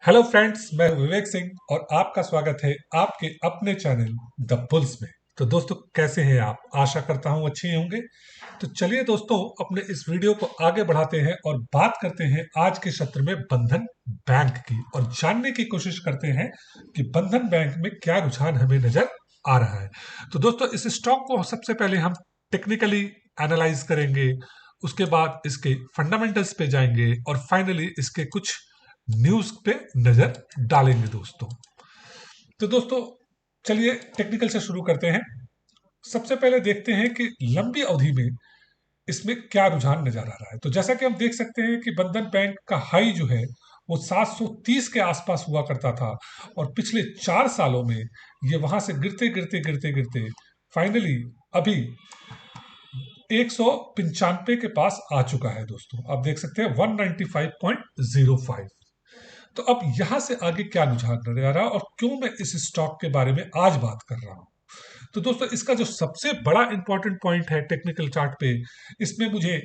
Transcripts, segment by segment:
Hello friends, मैं विवेक सिंह और आपका स्वागत है आपके अपने चैनल द पुल्स में। तो दोस्तों, कैसे हैं आप? आशा करता हूं अच्छे ही होंगे। तो चलिए दोस्तों, अपने इस वीडियो को आगे बढ़ाते हैं और बात करते हैं आज के सत्र में बंधन बैंक की, और जानने की कोशिश करते हैं कि बंधन बैंक में क्या रुझान हमें नजर आ रहा है। तो दोस्तों, इस स्टॉक को सबसे पहले हम टेक्निकली एनालाइज करेंगे, उसके बाद इसके फंडामेंटल्स पे जाएंगे और फाइनली इसके कुछ न्यूज पे नजर डालेंगे दोस्तों। तो दोस्तों, चलिए टेक्निकल से शुरू करते हैं। सबसे पहले देखते हैं कि लंबी अवधि में इसमें क्या रुझान नजर आ रहा है। तो जैसा कि हम देख सकते हैं कि बंधन बैंक का हाई जो है वो 730 के आसपास हुआ करता था, और पिछले 4 सालों में ये वहां से गिरते गिरते गिरते गिरते फाइनली अभी 195 के पास आ चुका है दोस्तों। आप देख सकते हैं 195.05। तो अब यहां से आगे क्या रुझान नजर आ रहा है और क्यों मैं इस स्टॉक के बारे में आज बात कर रहा हूं। तो दोस्तों, इसका जो सबसे बड़ा इंपॉर्टेंट पॉइंट है टेक्निकल चार्ट पे, इसमें मुझे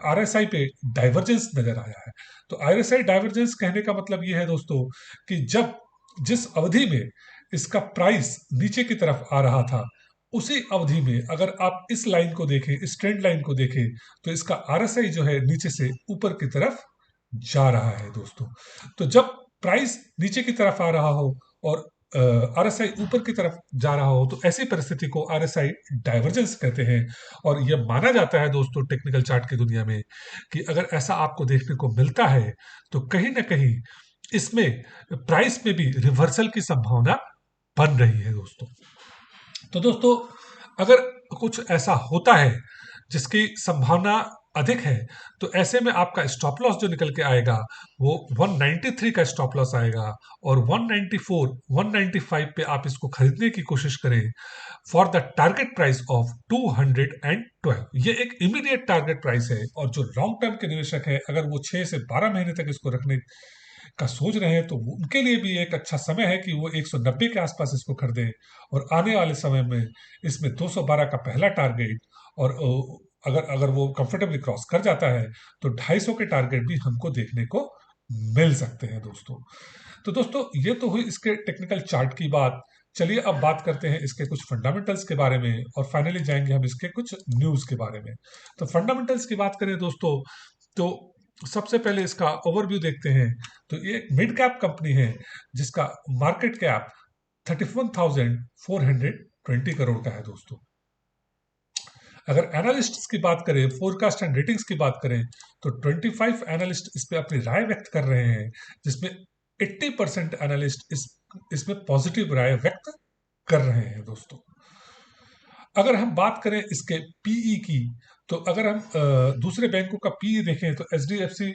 आरएसआई पे डाइवर्जेंस नजर आया है। तो आरएसआई डाइवर्जेंस कहने का मतलब यह है दोस्तों कि जब जिस अवधि में इसका प्राइस नीचे की तरफ आ रहा था, उसी अवधि में अगर आप इस लाइन को देखें, इस ट्रेंड लाइन को देखें, तो इसका आरएसआई जो है नीचे से ऊपर की तरफ जा रहा है दोस्तों। तो जब प्राइस नीचे की तरफ आ रहा हो और आरएसआई ऊपर की तरफ जा रहा हो, तो ऐसी परिस्थिति को आरएसआई डाइवर्जेंस कहते हैं। और यह माना जाता है दोस्तों टेक्निकल चार्ट की दुनिया में कि अगर ऐसा आपको देखने को मिलता है तो कहीं ना कहीं इसमें प्राइस में भी रिवर्सल की संभावना बन रही है दोस्तों। तो दोस्तों, अगर कुछ ऐसा होता है जिसकी संभावना अधिक है, तो ऐसे में आपका स्टॉप लॉस जो निकल के आएगा वो 193 का स्टॉप लॉस आएगा, और 194 195 पे आप इसको खरीदने की कोशिश करें for the target price of 212। ये एक इमीडिएट टारगेट प्राइस है, और जो लॉन्ग टर्म के निवेशक है, अगर वो 6 से 12 महीने तक इसको रखने का सोच रहे हैं, तो उनके लिए भी एक अच्छा समय है कि वो 190 के आसपास इसको खरीदें। और आने वाले समय में इसमें 212 का पहला टारगेट, और अगर अगर वो कंफर्टेबली क्रॉस कर जाता है तो 250 के टारगेट भी हमको देखने को मिल सकते हैं दोस्तों। तो दोस्तों, ये तो हुई इसके टेक्निकल चार्ट की बात। चलिए अब बात करते हैं इसके कुछ फंडामेंटल्स के बारे में, और फाइनली जाएंगे हम इसके कुछ न्यूज के बारे में। तो फंडामेंटल्स की बात करें दोस्तों, तो सबसे पहले इसका ओवरव्यू देखते हैं। तो ये एक मिड कैप कंपनी है जिसका मार्केट कैप 31,420 करोड़ का है दोस्तों। अगर एनालिस्ट्स की बात करें, फोरकास्ट एंड रेटिंग्स की बात करें, तो 25 एनालिस्ट इस पे अपनी राय व्यक्त कर रहे हैं, जिसमें 80% एनालिस्ट इसमें पॉजिटिव राय व्यक्त कर रहे हैं दोस्तों। अगर हम बात करें इसके पीई की, तो अगर हम दूसरे बैंकों का पीई देखें, तो एचडीएफसी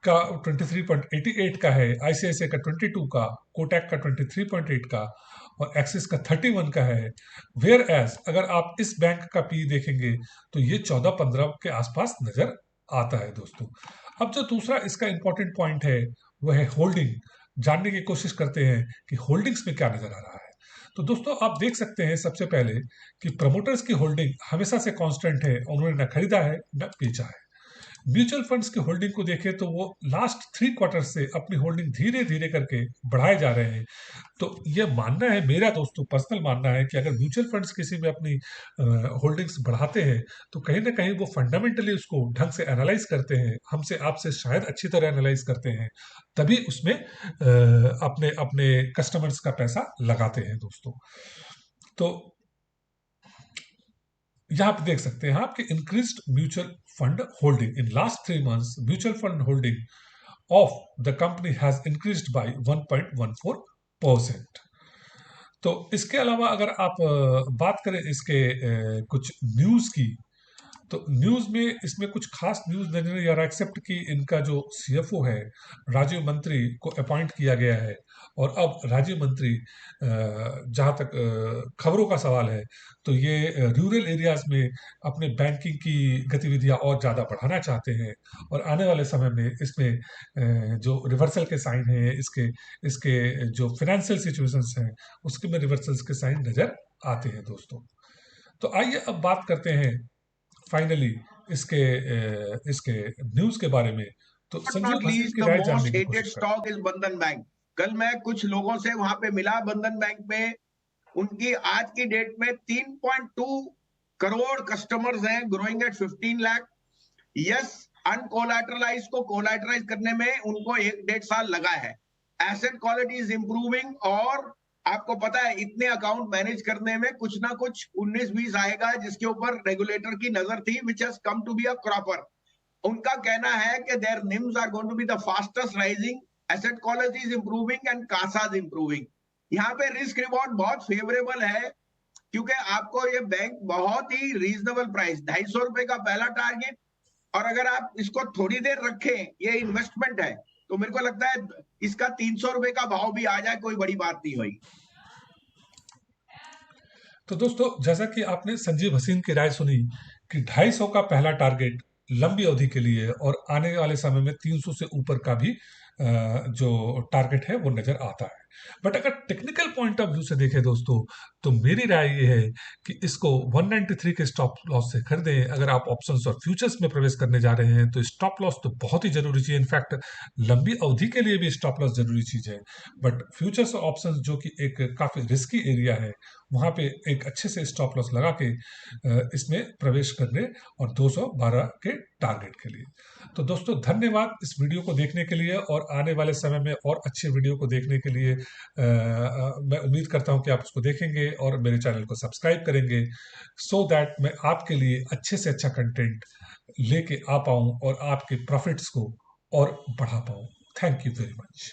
का 23.88 का है, आईसीआईसीआई का 22 का, कोटक का 23.8 का, और एक्सिस का 31 का है। वेयर एज अगर आप इस बैंक का पी देखेंगे तो ये 14-15 के आसपास नजर आता है दोस्तों। अब जो दूसरा इसका इंपॉर्टेंट पॉइंट है वह है होल्डिंग। जानने की कोशिश करते हैं कि होल्डिंग्स में क्या नजर आ रहा है। तो दोस्तों, आप देख सकते हैं सबसे पहले कि प्रमोटर्स की होल्डिंग हमेशा से कांस्टेंट है, उन्होंने न खरीदा है न बेचा है। म्यूचुअल फंड्स की होल्डिंग को देखें तो वो लास्ट 3 क्वार्टर से अपनी होल्डिंग धीरे धीरे करके बढ़ाए जा रहे हैं। तो ये मानना है मेरा दोस्तों, पर्सनल मानना है कि अगर म्यूचुअल फंड्स किसी में अपनी होल्डिंग्स बढ़ाते हैं तो कहीं ना कहीं वो फंडामेंटली उसको ढंग से एनालाइज करते हैं, हमसे आपसे शायद अच्छी तरह एनालाइज करते हैं, तभी उसमें अपने अपने कस्टमर्स का पैसा लगाते हैं दोस्तों। तो यहाँ पे देख सकते हैं आप कि increased mutual fund holding in last 3 months, mutual fund holding of the company has increased by 1.14%। तो इसके अलावा अगर आप बात करें इसके कुछ न्यूज की, तो न्यूज में इसमें कुछ खास न्यूज नजर नहीं आ रहा, एक्सेप्ट कि इनका जो सीएफओ है राजीव मंत्री को अपॉइंट किया गया है। और अब राजीव मंत्री जहां तक खबरों का सवाल है, तो ये रूरल एरियाज में अपने बैंकिंग की गतिविधियां और ज्यादा बढ़ाना चाहते हैं, और आने वाले समय में इसमें जो रिवर्सल के साइन है, इसके इसके जो फाइनेंशियल सिचुएशंस हैं उसके में रिवर्सल्स के साइन नजर आते हैं दोस्तों। तो आइए अब बात करते हैं फाइनली इसके इसके न्यूज के बारे में। तो नॉट संजीव भसीन लीस्ट की द राय जानने मोस्ट की हेटेड कोशिश करते स्टॉक इज बंधन बैंक। कल मैं कुछ लोगों से वहां पे मिला बंधन बैंक में, उनकी आज की डेट में 3.2 करोड़ कस्टमर्स हैं, ग्रोइंग एट 15 लाख। यस, अनकोलैटरलाइज को कोलैटराइज करने में उनको 1-1.5 साल लगा है। एसेट क्वालिटी इज इंप्रूविंग, और आपको पता है इतने अकाउंट मैनेज करने में कुछ ना कुछ 19-20 आएगा जिसके ऊपर रेगुलेटर की नजर थी, which has come to be a cropper. उनका कहना है कि their NIMs are going to be the fastest rising, asset quality is improving and CASA is improving. यहाँ पे रिस्क रिवॉर्ड बहुत फेवरेबल है, क्योंकि आपको ये बैंक बहुत ही रीजनेबल प्राइस, 250 रुपए का पहला टारगेट, और अगर आप इसको थोड़ी देर रखें, ये इन्वेस्टमेंट है, तो मेरे को लगता है इसका 300 रुपए का भाव भी आ जाए कोई बड़ी बात नहीं हुई। तो दोस्तों, जैसा कि आपने संजीव भसीन की राय सुनी कि 250 का पहला टारगेट लंबी अवधि के लिए और आने वाले समय में 300 से ऊपर का भी जो टारगेट है वो नजर आता है। बट अगर टेक्निकल पॉइंट ऑफ व्यू से देखें दोस्तों, तो मेरी राय ये है कि इसको 193 के स्टॉप लॉस से खरीदें। अगर आप ऑप्शंस और फ्यूचर्स में प्रवेश करने जा रहे हैं तो स्टॉप लॉस तो बहुत ही जरूरी चीज है। इनफैक्ट लंबी अवधि के लिए भी स्टॉप लॉस जरूरी चीज है। बट फ्यूचर्स और ऑप्शंस जो कि एक काफी रिस्की एरिया है, वहां पे एक अच्छे से स्टॉप लॉस लगा के इसमें प्रवेश करने और 212 के टारगेट के लिए। तो दोस्तों, धन्यवाद इस वीडियो को देखने के लिए, और आने वाले समय में और अच्छे वीडियो को देखने के लिए मैं उम्मीद करता हूं कि आप उसको देखेंगे और मेरे चैनल को सब्सक्राइब करेंगे, सो दैट मैं आपके लिए अच्छे से अच्छा कंटेंट लेके आ पाऊं और आपके प्रॉफिट्स को और बढ़ा पाऊं। Thank you very much.